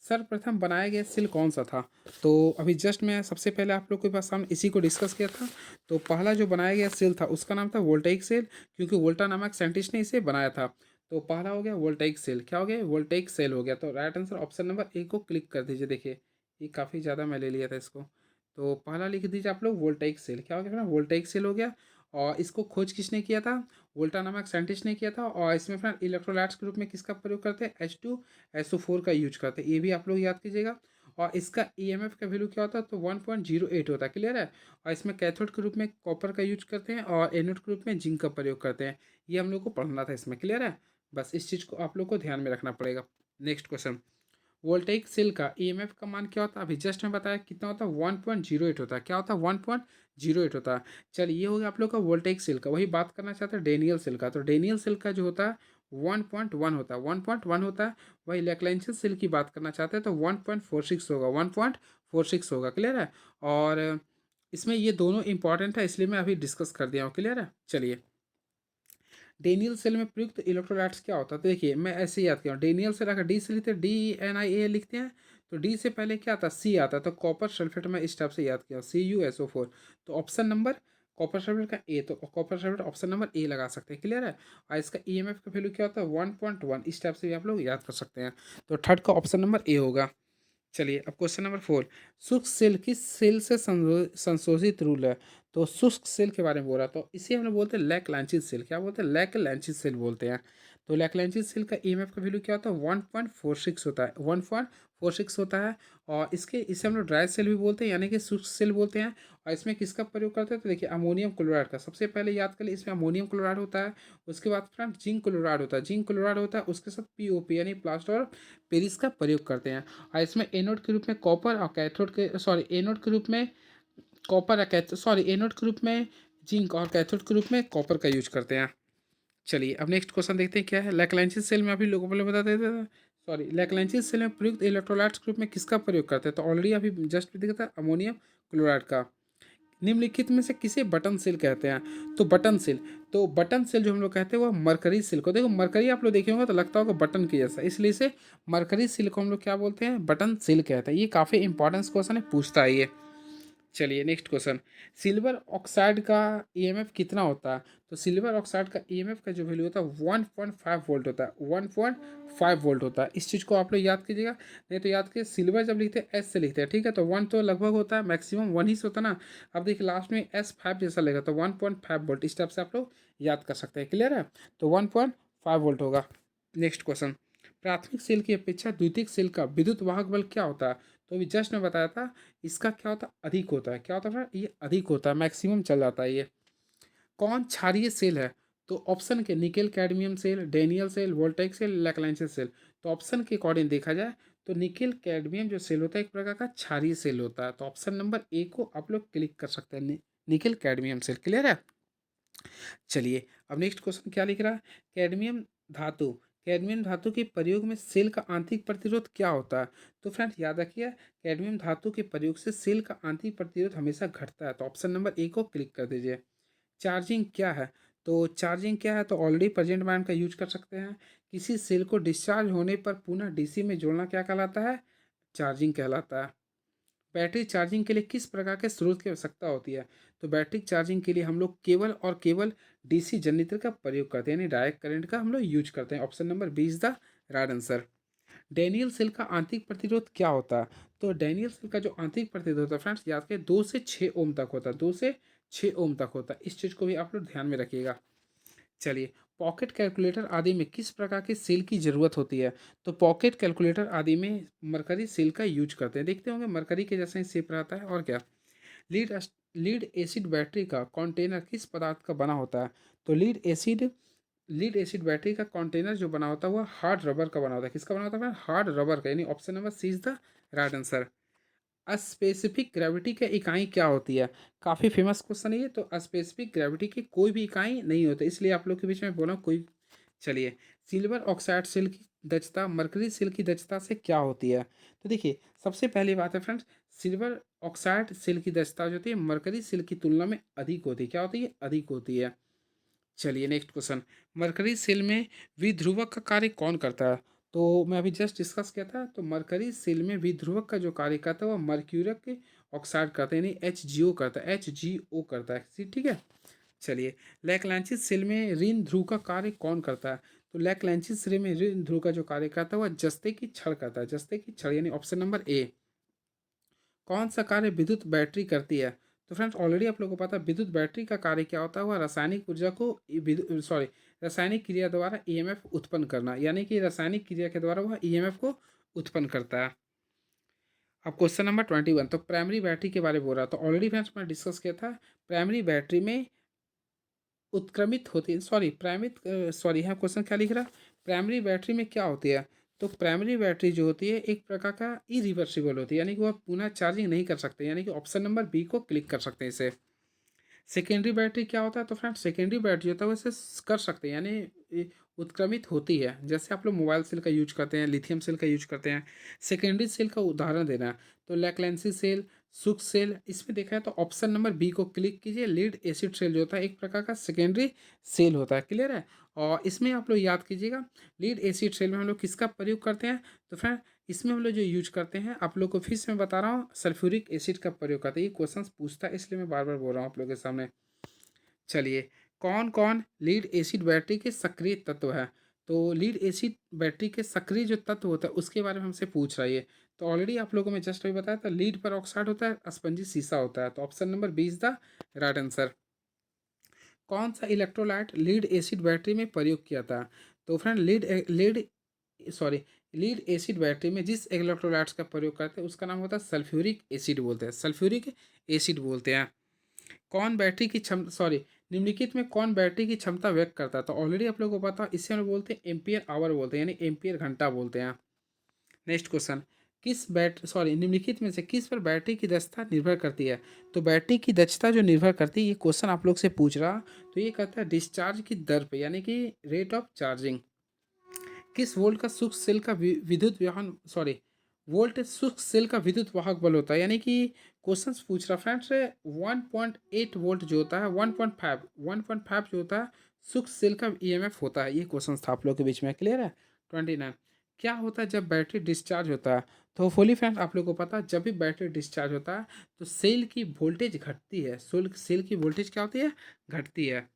सर्वप्रथम बनाया गया सेल कौन सा था? तो अभी जस्ट मैं सबसे पहले आप लोग के पास सामने इसी को डिस्कस किया था। तो पहला जो बनाया गया सेल था उसका नाम था वोल्टेइक सेल, क्योंकि वोल्टा नामक साइंटिस्ट ने इसे बनाया था। तो पहला हो गया वोल्टेइक सेल। क्या हो गया? वोल्टेइक सेल हो गया। तो right answer option number A को क्लिक कर दीजिए। देखिए, ये काफ़ी ज़्यादा मैं ले लिया था इसको। तो पहला लिख दीजिए आप लोग वोल्टेइक सेल। क्या हो गया? वोल्टेइक सेल हो गया। और इसको खोज किसने किया था? वोल्टा नामक साइंटिस्ट ने किया था। और इसमें फ्रेंड इलेक्ट्रोलाइट्स के रूप में किसका प्रयोग करते हैं? H2SO4 का यूज करते हैं। ये भी आप लोग याद कीजिएगा। और इसका ईएमएफ का वैल्यू क्या होता है? तो 1.08 होता है। क्लियर है? और इसमें कैथोड के रूप में कॉपर का यूज करते हैं और एनोड के रूप में जिंक का प्रयोग करते हैं। ये हम लोग को पढ़ना था इसमें। क्लियर है? बस इस चीज़ को आप लोग को ध्यान में रखना पड़ेगा। नेक्स्ट क्वेश्चन, वोल्टेइक सेल का ईएमएफ का मान क्या होता है? अभी जस्ट मैं बताया कितना होता है? 1.08 होता है। क्या होता है? 1.08 होता है। चलिए, ये हो गया आप लोग का वोल्टेइक सेल का। वही बात करना चाहते हैं डेनियल सेल का। तो डेनियल सेल का जो होता है 1.1 होता है, 1.1 होता है। वही लैग्रैन्जियन सेल की बात करना चाहते हैं तो 1.46 होगा, 1.46 होगा। क्लियर है? और इसमें ये दोनों इंपॉर्टेंट है, इसलिए मैं अभी डिस्कस कर दिया हूँ। क्लियर है? चलिए, डेनियल सेल में प्रयुक्त इलेक्ट्रोलाइट्स क्या होता है? तो देखिए, मैं ऐसे ही याद किया हूँ। डेनियल सेल अगर डी से लिखते हैं, DNIA लिखते हैं, तो डी से पहले क्या आता है? सी आता है। तो कॉपर सल्फेट में इस टाइप से याद किया, CuSO4। तो ऑप्शन नंबर कॉपर सल्फेट का ए, तो copper sulphate option number A लगा सकते हैं। क्लियर है? और इसका ईएमएफ का वैल्यू क्या होता है? 1.1। इस टाइप से भी आप लोग याद कर सकते हैं। तो थर्ड का ऑप्शन नंबर ए होगा। चलिए, अब क्वेश्चन नंबर 4, शुष्क सेल किस सेल से संशोधित रूल है? तो शुष्क सेल के बारे में बोल रहा, तो इसे हम लोग बोलते हैं लैक लैंचिस सेल। क्या बोलते हैं? लैक लैंचिस सेल बोलते हैं। तो लैग्रैन्जियन सेल का ईएमएफ का वैल्यू क्या होता है, 1.46 होता है, 1.46 होता है। और इसे हम लोग ड्राई सेल भी बोलते हैं, यानी कि शुष्क सेल बोलते हैं। और इसमें किसका प्रयोग करते हैं, तो देखिए अमोनियम क्लोराइड का। सबसे पहले याद कर लिए, इसमें अमोनियम क्लोराइड होता है। उसके बाद फ्रेंड जिंक क्लोराइड होता है, जिंक क्लोराइड होता है, उसके साथ पीओपी यानी प्लास्टर और पेरिस का प्रयोग करते हैं। और इसमें एनोड के रूप में कॉपर और कैथोड के एनोड के रूप में कॉपर या एनोड के रूप में जिंक और कैथोड के रूप में कॉपर का यूज करते हैं। चलिए अब नेक्स्ट क्वेश्चन देखते हैं क्या है। लैग्रैन्जियन सेल में अभी लोगों को बता देते थे, लैग्रैन्जियन सेल में प्रयुक्त इलेक्ट्रोलाइट्स के रूप में किसका प्रयोग करते हैं, तो ऑलरेडी अभी जस्ट देखा था अमोनियम क्लोराइड का। निम्नलिखित में से किसे बटन सेल कहते हैं, तो बटन सेल जो हम लोग कहते हैं वो मरकरी सेल को, देखो मरकरी आप लोग देखे होंगे तो लगता होगा बटन के जैसा, इसलिए इसे मरकरी सेल को हम लोग क्या बोलते हैं, बटन सेल कहते हैं। ये काफ़ी इंपॉर्टेंट क्वेश्चन है, पूछता है ये। चलिए नेक्स्ट क्वेश्चन, सिल्वर ऑक्साइड का ईएमएफ कितना होता है, तो सिल्वर ऑक्साइड का ईएमएफ का जो वैल्यू होता है 1.5 वोल्ट होता है, 1.5 वोल्ट होता है। इस चीज़ को आप लोग याद कीजिएगा, नहीं तो याद कीजिए सिल्वर जब लिखते हैं एस से लिखते हैं, ठीक है, तो 1 तो लगभग होता है, मैक्सिमम 1 ही से होता है ना। अब देखिए लास्ट में S5 जैसा लगेगा, तो 1.5 वोल्ट, इस टाइप से आप लोग याद कर सकते हैं। क्लियर है, तो 1.5 वोल्ट होगा। नेक्स्ट क्वेश्चन, प्राथमिक सेल की अपेक्षा द्वितीयक सेल का विद्युत वाहक बल क्या होता है, तो अभी जस्ट मैं बताया था, इसका क्या होता है, अधिक होता है। क्या होता है, ये अधिक होता है, मैक्सिमम चल जाता है ये। कौन क्षारीय सेल है, तो ऑप्शन के nickel cadmium cell, Daniel cell, voltaic cell, Lagrangian cell. तो ऑप्शन के अकॉर्डिंग देखा जाए तो निकेल कैडमियम जो सेल होता है एक प्रकार का क्षारीय सेल होता है, तो ऑप्शन नंबर ए को आप लोग क्लिक कर सकते हैं, निकेल कैडमियम सेल। क्लियर है। चलिए अब नेक्स्ट क्वेश्चन क्या लिख रहा है, कैडमियम धातु कैडमियम धातु के प्रयोग में सेल का आंतरिक प्रतिरोध क्या होता है, तो फ्रेंड्स याद रखिए कैडमियम धातु के प्रयोग से सेल का आंतरिक प्रतिरोध हमेशा घटता है, तो ऑप्शन नंबर ए को क्लिक कर दीजिए। चार्जिंग क्या है, तो चार्जिंग क्या है, तो ऑलरेडी प्रेजेंट बैंड का यूज कर सकते हैं। किसी सेल को डिस्चार्ज होने पर पुनः डीसी में जोड़ना क्या कहलाता है, चार्जिंग कहलाता है। बैटरी चार्जिंग के लिए किस प्रकार के स्रोत की आवश्यकता होती है, तो बैटरी चार्जिंग के लिए हम लोग केवल और केवल डीसी जनरेटर का प्रयोग करते हैं, यानी डायरेक्ट करंट का हम लोग यूज करते हैं। Option number B is the right answer. Daniell cell का आंतरिक प्रतिरोध क्या होता है, तो डेनियल सेल का जो आंतरिक प्रतिरोध होता है फ्रेंड्स याद करें 2 से 6 ओम तक होता है, 2 से 6 ओम तक होता है। इस चीज़ को भी आप लोग ध्यान में रखिएगा। चलिए पॉकेट कैलकुलेटर आदि में किस प्रकार के सेल की ज़रूरत होती है, तो पॉकेट कैलकुलेटर आदि में मरकरी सेल का यूज करते हैं। देखते होंगे मरकरी के जैसा ही शेप रहता है। और क्या, लीड लीड एसिड बैटरी का कंटेनर किस पदार्थ का बना होता है, तो लीड एसिड बैटरी का कंटेनर जो बना होता है वह हार्ड रबर का बना होता है। किसका बना होता है, हार्ड रबर का, यानी option number C is the right answer. Specific gravity की इकाई क्या होती है, काफ़ी फेमस क्वेश्चन है ये। तो स्पेसिफिक ग्रेविटी की कोई भी इकाई नहीं होती, इसलिए आप लोग के बीच में बोला कोई। चलिए सिल्वर ऑक्साइड सेल की दक्षता मरकरी सेल की दक्षता से क्या होती है, तो देखिए सबसे पहली बात है फ्रेंड्स, सिल्वर ऑक्साइड सेल की दक्षता जो होती है मरकरी सेल की तुलना में अधिक होती है। क्या होती है, अधिक होती है। चलिए नेक्स्ट क्वेश्चन, मरकरी सेल में विध्रुवक का कार्य कौन करता है, तो मैं अभी जस्ट डिस्कस किया था, तो मरकरी सेल में विध्रुवक का जो कार्य करता है वह मर्क्यूरक ऑक्साइड करता है, यानी HgO करता है, HgO करता है। ठीक है। चलिए लैग्रैन्जियन सेल में ऋण ध्रुव का कार्य कौन करता है, तो लैग्रैन्जियन सेल में ऋण ध्रुव का जो कार्य करता है वह जस्ते की छड़ करता है, जस्ते की छड़, यानी ऑप्शन नंबर ए। कौन सा कार्य विद्युत बैटरी करती है, तो फ्रेंड्स ऑलरेडी आप लोगों को पता है विद्युत बैटरी का कार्य क्या होता है, वह रासायनिक ऊर्जा को रासायनिक क्रिया द्वारा ईएमएफ उत्पन्न करना, यानी कि रासायनिक क्रिया के द्वारा वह ईएमएफ को उत्पन्न करता है। अब क्वेश्चन नंबर 21, तो प्राइमरी बैटरी के बारे में बोल रहा था, ऑलरेडी फ्रेंड्स मैंने डिस्कस किया था। प्राइमरी बैटरी में उत्क्रमित होती है, यहाँ क्वेश्चन क्या लिख रहा है, प्राइमरी बैटरी में क्या होती है, तो प्राइमरी बैटरी जो होती है एक प्रकार का इरिवर्सिबल होती है, यानी कि वह पुनः चार्जिंग नहीं कर सकते, यानी कि ऑप्शन नंबर बी को क्लिक कर सकते हैं इसे। सेकेंडरी बैटरी क्या होता है, तो फ्रेंड सेकेंडरी बैटरी होता है वैसे कर सकते हैं, यानी उत्क्रमित होती है, जैसे आप लोग मोबाइल सेल का यूज करते हैं, लिथियम सेल का यूज करते हैं। सेकेंडरी सेल का उदाहरण देना है, तो लैक्लेंसी सेल, सुख सेल, इसमें देखा है तो ऑप्शन नंबर बी को क्लिक कीजिए। लीड एसिड सेल जो होता है एक प्रकार का सेकेंडरी सेल होता है। क्लियर है। और इसमें आप लोग याद कीजिएगा लीड एसिड सेल में हम लोग किसका प्रयोग करते हैं, तो फ्रेंड इसमें हम लोग जो यूज करते हैं, आप लोग को फिर से मैं बता रहा हूँ, सल्फ्यूरिक एसिड का प्रयोग करते हैं। ये क्वेश्चन पूछता है इसलिए मैं बार बार बोल रहा हूँ आप लोग के सामने। चलिए कौन कौन लीड एसिड बैटरी के सक्रिय तत्व है, तो लीड एसिड बैटरी के सक्रिय जो तत्व होता है उसके बारे में हमसे पूछ रहा है। तो ऑलरेडी आप लोगों में जस्ट अभी बताया था, लीड पर ऑक्साइड होता है, स्पंजी शीशा होता है, तो option number B is the right answer. कौन सा इलेक्ट्रोलाइट लीड एसिड बैटरी में प्रयोग किया था, तो फ्रेंड लीड एसिड बैटरी में जिस इलेक्ट्रोलाइट्स का प्रयोग करते हैं उसका नाम होता है सल्फ्यूरिक एसिड बोलते हैं, सल्फ्यूरिक एसिड बोलते हैं। कौन बैटरी की क्षमता निम्नलिखित में कौन बैटरी की क्षमता व्यक्त करता है? तो ऑलरेडी आप लोगों को पता, इसे हम लोग बोलते हैं एम्पियर आवर बोलते हैं, यानी एम्पियर घंटा बोलते हैं। नेक्स्ट क्वेश्चन, निम्नलिखित में से किस पर बैटरी की दक्षता निर्भर करती है? तो बैटरी की दक्षता जो निर्भर करती है, ये क्वेश्चन आप लोग से पूछ रहा, तो ये कहता है डिस्चार्ज की दर पे, यानी कि रेट ऑफ चार्जिंग। किस वोल्ट का शुष्क सेल का विद्युत वाहन वोल्ट शुष्क सेल का विद्युत वाहक बल होता है, यानी कि क्वेश्चन पूछ रहा फ्रेंड्स 1.8 वोल्ट जो होता है, 1.5 जो होता है शुष्क सेल का ईएमएफ होता है। ये क्वेश्चन था आप लोग के बीच में, क्लियर है। 29, क्या होता है जब बैटरी डिस्चार्ज होता है? तो होली फ्रेंड्स आप लोग को पता है, जब भी बैटरी डिस्चार्ज होता है तो सेल की वोल्टेज घटती है, सेल की वोल्टेज क्या होती है? घटती है।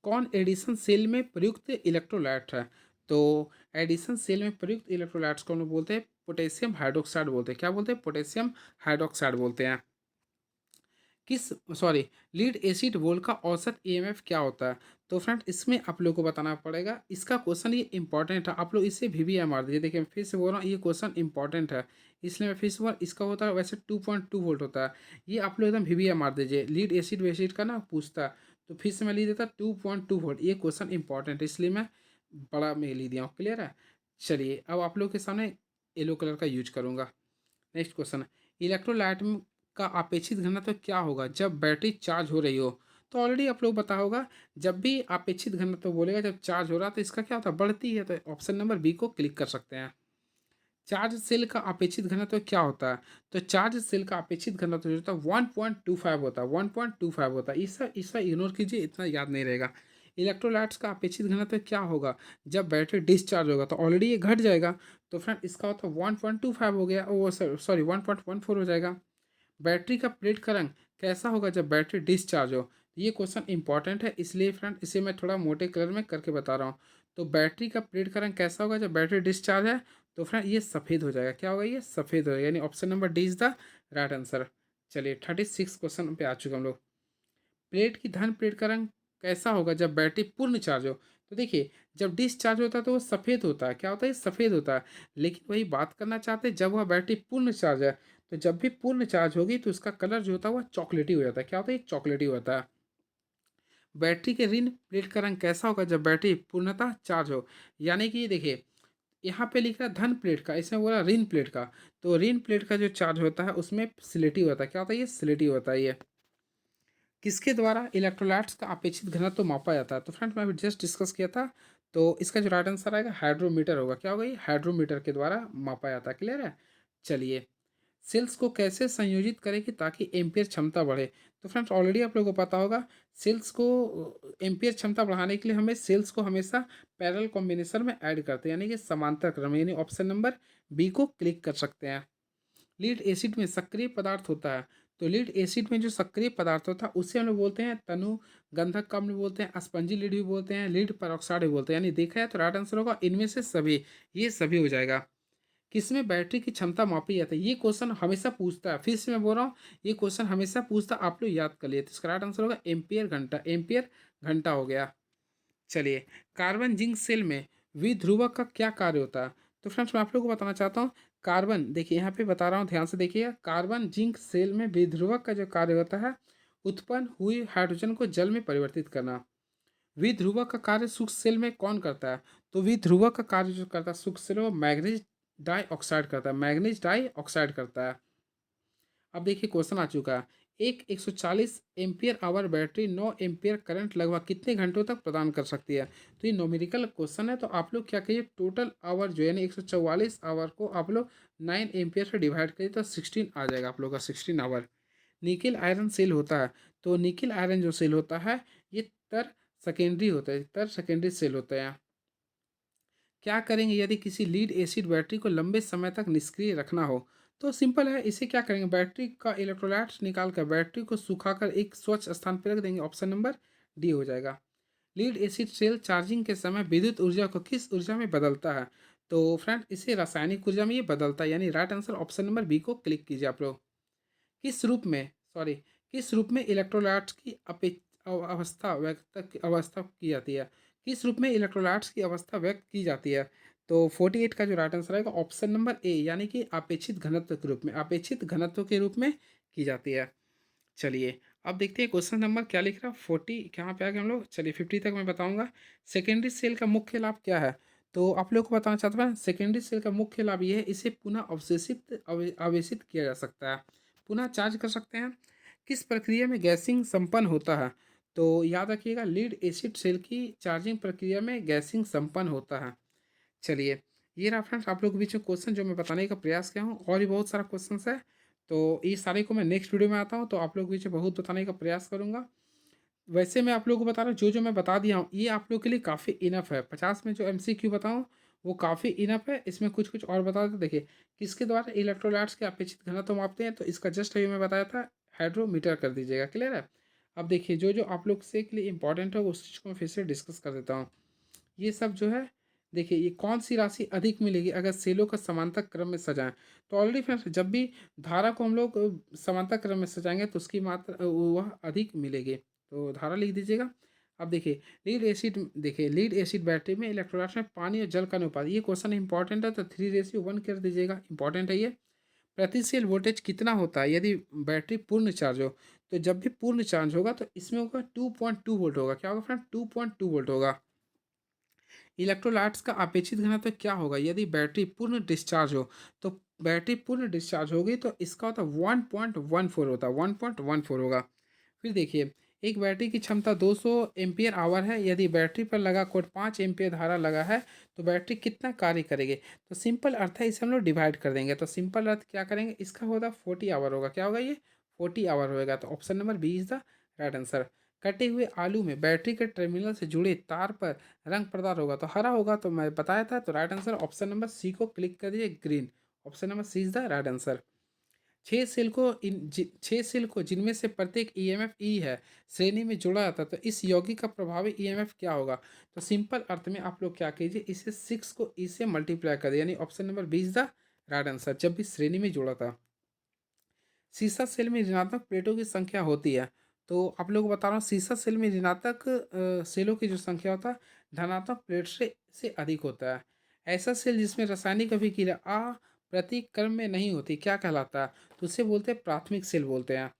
कौन एडिशन सेल में प्रयुक्त इलेक्ट्रोलाइट है? तो एडिशन सेल में प्रयुक्त इलेक्ट्रोलाइट्स को हम लोग बोलते हैं पोटेशियम हाइड्रोक्साइड बोलते हैं। क्या बोलते हैं? पोटेशियम हाइड्रोक्साइड बोलते हैं। किस लीड एसिड वोल्ट का औसत ईएमएफ क्या होता है? तो फ्रेंड इसमें आप लोग को बताना पड़ेगा, इसका क्वेश्चन ये इंपॉर्टेंट है, आप लोग इसे भी मार दीजिए। देखिए फिर से बोल रहा हूँ, ये क्वेश्चन इंपॉर्टेंट है, इसलिए मैं फिर से बोल, इसका होता है वैसे 2.2 वोल्ट होता है, ये आप लोग एकदम भी मार दीजिए। लीड एसिड वेसिड का ना पूछता, तो फिर से मैं लिख देता 2.2 वोल्ट। ये क्वेश्चन इंपॉर्टेंट है, इसलिए मैं बड़ा में लिख दिया हूँ, क्लियर है। चलिए अब आप लोग के सामने येलो कलर का यूज करूँगा। नेक्स्ट क्वेश्चन, इलेक्ट्रोलाइट का अपेक्षित घनत्व क्या होगा जब बैटरी चार्ज हो रही हो? तो ऑलरेडी आप लोग पता होगा, जब भी अपेक्षित घनत्व बोलेगा जब चार्ज हो रहा है तो इसका क्या होता है? बढ़ती है। तो ऑप्शन नंबर बी को क्लिक कर सकते हैं। चार्ज सेल का अपेक्षित घनत्व क्या होता है? तो चार्ज सेल का अपेक्षित घनत्व जो होता है 1.25 होता है, 1.25 होता है। इसका इग्नोर कीजिए, इतना याद नहीं रहेगा। इलेक्ट्रोलाइट्स का अपेक्षित घनत्व क्या होगा जब बैटरी डिस्चार्ज होगा? तो ऑलरेडी ये घट जाएगा, तो फ्रेंड इसका होता है 1.25 हो गया, वो 1.14 हो जाएगा। बैटरी का प्लेट का रंग कैसा होगा जब बैटरी डिस्चार्ज हो? ये क्वेश्चन इंपॉर्टेंट है, इसलिए फ्रेंड इसे मैं थोड़ा मोटे कलर में करके बता रहा हूँ। तो बैटरी का प्लेट का रंग कैसा होगा जब बैटरी डिस्चार्ज है? तो फ्रेंड ये सफ़ेद हो जाएगा। क्या होगा? ये सफ़ेद हो जाएगा, यानी option number D is the right answer. चलिए 36 क्वेश्चन पे आ चुके हम लोग। प्लेट की धन प्लेट का रंग कैसा होगा जब बैटरी पूर्ण चार्ज हो? तो देखिए जब डिस्चार्ज होता है तो वो सफ़ेद होता है। क्या होता है? सफ़ेद होता है। लेकिन वही बात करना चाहते हैं, जब वह बैटरी पूर्ण चार्ज है, तो जब भी पूर्ण चार्ज होगी तो उसका कलर जो होता है वह चॉकलेटी हो जाता है। क्या होता है? चॉकलेटी होता है। बैटरी के ऋण प्लेट का रंग कैसा होगा जब बैटरी पूर्णतः चार्ज हो? यानी कि देखिए यहाँ पे लिखा है धन प्लेट का, इसमें बोला ऋण प्लेट का। तो ऋण प्लेट का जो चार्ज होता है उसमें सिलेटी होता है। क्या होता है? ये सिलेटी होता है। ये किसके द्वारा इलेक्ट्रोलाइट्स का अपेक्षित घनत्व तो मापा जाता है? तो फ्रेंड्स मैं अभी जस्ट डिस्कस किया था, तो इसका जो राइट आंसर आएगा हाइड्रोमीटर होगा। क्या होगा? ये हाइड्रोमीटर के द्वारा मापा जाता है, क्लियर है। चलिए सेल्स को कैसे संयोजित करें कि ताकि एम्पियर क्षमता बढ़े? तो फ्रेंड्स ऑलरेडी आप लोगों को पता होगा, सेल्स को एम्पियर क्षमता बढ़ाने के लिए हमें सेल्स को हमेशा पैरेलल कॉम्बिनेशन में ऐड करते हैं, यानी कि समांतर क्रम में, यानी ऑप्शन नंबर बी को क्लिक कर सकते हैं। लीड एसिड में सक्रिय पदार्थ होता है, तो लीड एसिड में जो सक्रिय पदार्थ होता है उसे हम लोग बोलते हैं तनु गंधक अम्ल बोलते हैं, स्पंजी लीड भी बोलते हैं, लीड पेरोक्साइड भी बोलते हैं। यानी देखा है तो राइट आंसर होगा इनमें से सभी, ये सभी हो जाएगा। किसमें बैटरी की क्षमता मापी जाती है? ये क्वेश्चन हमेशा पूछता है, फिर से मैं बोल रहा हूँ, ये क्वेश्चन हमेशा पूछता है, आप लोग याद कर लिए। तो इसका राइट आंसर होगा एम्पियर घंटा, एम्पियर घंटा हो गया। चलिए कार्बन जिंक सेल में विध्रुवक का क्या कार्य होता है? तो फ्रेंड्स मैं आप लोगों को बताना चाहता हूँ, कार्बन देखिए यहाँ पे बता रहा हूँ, ध्यान से देखिए। कार्बन जिंक सेल में विध्रुवक का जो कार्य होता है, उत्पन्न हुई हाइड्रोजन को जल में परिवर्तित करना। विध्रुवक का कार्य सूक्ष्म सेल में कौन करता है? तो विध्रुवक का कार्य जो करता है सूक्ष्म सेल में, मैग्नीज डाइऑक्साइड करता है, मैग्नीज डाइऑक्साइड करता है। अब देखिए क्वेश्चन आ चुका है, एक 140 ampere hour battery 9 ampere current लगभग कितने घंटों तक प्रदान कर सकती है? तो ये नोमेरिकल क्वेश्चन है, तो आप लोग क्या कहिए, टोटल आवर जो है ना 144 आवर को आप लोग 9 एम्पियर से डिवाइड करिए तो 16 आ जाएगा आप लोग का, 16 आवर। निकिल आयरन सेल होता है, तो निकिल आयरन जो सेल होता है ये तर सेकेंडरी होता है, तर सेकेंडरी सेल होता है। क्या करेंगे यदि किसी लीड एसिड बैटरी को लंबे समय तक निष्क्रिय रखना हो? तो सिंपल है, इसे क्या करेंगे, बैटरी का इलेक्ट्रोलाइट्स निकाल कर बैटरी को सुखाकर एक स्वच्छ स्थान पर रख देंगे, ऑप्शन नंबर डी हो जाएगा। लीड एसिड सेल चार्जिंग के समय विद्युत ऊर्जा को किस ऊर्जा में बदलता है? तो फ्रेंड इसे रासायनिक ऊर्जा में ये बदलता है, यानी right answer option number B को क्लिक कीजिए आप लोग। किस रूप में सॉरी किस रूप में इलेक्ट्रोलाइट्स की अवस्था व्यक्त अवस्था की जाती है? किस रूप में इलेक्ट्रोलाइट्स की अवस्था व्यक्त की जाती है? तो 48 का जो राइट आंसर आएगा ऑप्शन नंबर ए, यानी कि अपेक्षित घनत्व के रूप में, अपेक्षित घनत्व के रूप में की जाती है। चलिए, अब देखते हैं क्वेश्चन नंबर क्या लिख रहा है। 40 कहाँ पे आ गए हम लोग? चलिए 50 तक मैं बताऊंगा। सेकेंडरी सेल का मुख्य लाभ क्या है? तो आप लोग को बताना चाहता हूँ, सेकेंडरी सेल का मुख्य लाभ ये है, इसे पुनः आवेशित किया जा सकता है, पुनः चार्ज कर सकते हैं। किस प्रक्रिया में गैसिंग संपन्न होता है? तो याद रखिएगा, लीड एसिड सेल की चार्जिंग प्रक्रिया में गैसिंग संपन्न होता है। चलिए, ये रहा फ्रेंड्स आप लोग के बीच में क्वेश्चन जो मैं बताने का प्रयास किया हूँ, और भी बहुत सारा क्वेश्चन है। तो ये सारे को मैं नेक्स्ट वीडियो में आता हूँ, तो आप लोग के बीच में बहुत बताने का प्रयास करूँगा। वैसे मैं आप लोगों को बता रहा हूँ, जो जो मैं बता दिया हूँ ये आप लोग के लिए काफ़ी इनफ है। 50 में जो MCQ बताऊँ वो काफ़ी इनफ है। इसमें कुछ कुछ और बता देते, देखिए किसके द्वारा इलेक्ट्रोलाइट्स के अपेक्षित घनत्व मापते हैं, तो इसका जस्ट अभी मैं बताया था, हाइड्रोमीटर कर दीजिएगा। क्लियर है? अब देखिए, जो जो आप लोग से के लिए इंपॉर्टेंट है उस चीज़ को मैं फिर से डिस्कस कर देता हूँ। ये सब जो है, देखिए ये कौन सी राशि अधिक मिलेगी अगर सेलों का समांतर क्रम में सजाएं? तो ऑलरेडी फ्रेंड्स, जब भी धारा को हम लोग समांतर क्रम में सजाएंगे तो उसकी मात्रा वह अधिक मिलेगी। तो धारा लिख दीजिएगा। अब देखिए, लीड एसिड बैटरी में इलेक्ट्रोलाइट्स में पानी और जल का अनुपात, ये क्वेश्चन इंपॉर्टेंट है, तो 3:1 कर दीजिएगा, इंपॉर्टेंट है ये। प्रति सेल वोल्टेज कितना होता है यदि बैटरी पूर्ण चार्ज हो? तो जब भी पूर्ण चार्ज होगा तो इसमें होगा 2.2 वोल्ट होगा। क्या होगा फ्रेंड? 2.2 वोल्ट होगा। इलेक्ट्रोलाइट्स का अपेक्षित घनत्व क्या होगा यदि बैटरी पूर्ण डिस्चार्ज हो? तो बैटरी पूर्ण डिस्चार्ज होगी तो इसका होता है 1.14 होता है, 1.14 होगा। फिर देखिए, एक बैटरी की क्षमता 200 एम्पियर आवर है, यदि बैटरी पर लगा कोड 5 एम्पियर धारा लगा है तो बैटरी कितना कार्य करेगी? तो सिंपल अर्थ है, इसे हम लोग डिवाइड कर देंगे। तो सिंपल अर्थ क्या करेंगे, इसका होगा 40 आवर होगा। क्या होगा ये? 40 आवर होगा। तो option number B is the right answer. कटे हुए आलू में बैटरी के टर्मिनल से जुड़े तार पर रंग प्रदान होगा तो हरा होगा, तो मैं बताया था। तो right answer option number C को क्लिक कर दीजिए, green. Option number C is the right answer. 6 cell को जिनमें से प्रत्येक EMF ई है श्रेणी में जोड़ा जाता है, तो इस यौगिक का प्रभावी EMF क्या होगा? तो सिंपल अर्थ में आप लोग क्या कीजिए, इसे 6 को ई से मल्टीप्लाई कर दिए, यानी option number B is the right answer, जब भी श्रेणी में जोड़ा था। सीसा सेल में ऋणात्मक प्लेटों की संख्या होती है। तो आप लोग को बता रहा हूँ, सीसा सेल में ऋणात्मक सेलों की जो संख्या होता है धनात्मक प्लेट से अधिक होता है। ऐसा सेल जिसमें रासायनिक अभिक्रिया प्रतिक्रम में नहीं होती क्या कहलाता है? तो उसे बोलते हैं प्राथमिक सेल बोलते हैं।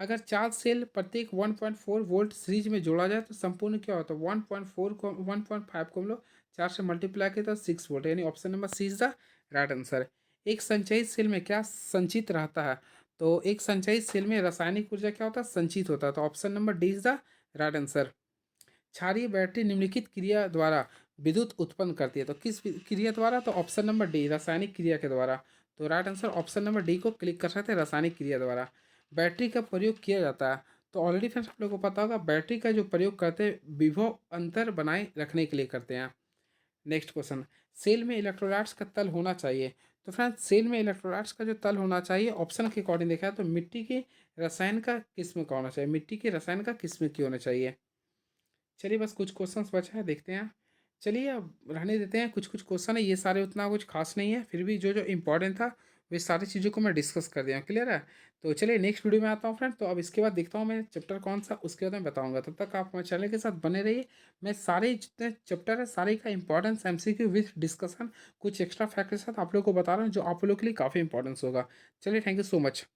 अगर 4 सेल प्रत्येक 1.4 वोल्ट सीरीज में जोड़ा जाए तो संपूर्ण क्या होता है? 1.4 को 1.5 को हम लोग 4 से मल्टीप्लाई करें तो 6 वोल्ट, यानी option number C is the right answer. एक संचयित सेल में क्या संचित रहता है? तो एक संचयित सेल में रासायनिक ऊर्जा क्या होता है? संचित होता है। तो option number D is the right answer. क्षारीय बैटरी निम्नलिखित क्रिया द्वारा विद्युत उत्पन्न करती है, तो किस क्रिया द्वारा? तो ऑप्शन नंबर डी, रासायनिक क्रिया के द्वारा। तो right answer option number D को क्लिक कर सकते हैं, रासायनिक क्रिया द्वारा। बैटरी का प्रयोग किया जाता है, तो ऑलरेडी फ्रेंड्स आप लोगों को पता होगा, बैटरी का जो प्रयोग करते हैं विभव अंतर बनाए रखने के लिए करते हैं। नेक्स्ट क्वेश्चन, सेल में इलेक्ट्रोलाइट्स का तल होना चाहिए। तो फ्रेंड्स, सेल में इलेक्ट्रोलाइट्स का जो तल होना चाहिए, ऑप्शन के अकॉर्डिंग देखा है तो मिट्टी के रसायन का किस्म का होना चाहिए, मिट्टी के रसायन का किस्म की होना चाहिए। चलिए, बस कुछ क्वेश्चंस बचा है, देखते हैं। चलिए अब रहने देते हैं, कुछ कुछ क्वेश्चन है, ये सारे उतना कुछ खास नहीं है, फिर भी जो जो इंपॉर्टेंट था वे सारी चीज़ों को मैं डिस्कस कर दिया हूँ। क्लियर है? तो चलिए नेक्स्ट वीडियो में आता हूँ फ्रेंड। तो अब इसके बाद देखता हूँ मैं चैप्टर कौन सा, उसके बाद मैं बताऊँगा। तब तक आप हमारे चैनल के साथ बने रहिए। मैं सारे जितने चैप्टर है सारे का इंपॉर्टेंस MCQ विथ डिस्कशन कुछ एक्स्ट्रा फैक्ट के साथ आप लोग को बता रहा हूँ, जो आप लोग के लिए काफ़ी इंपॉर्टेंस होगा। चलिए, थैंक यू सो मच।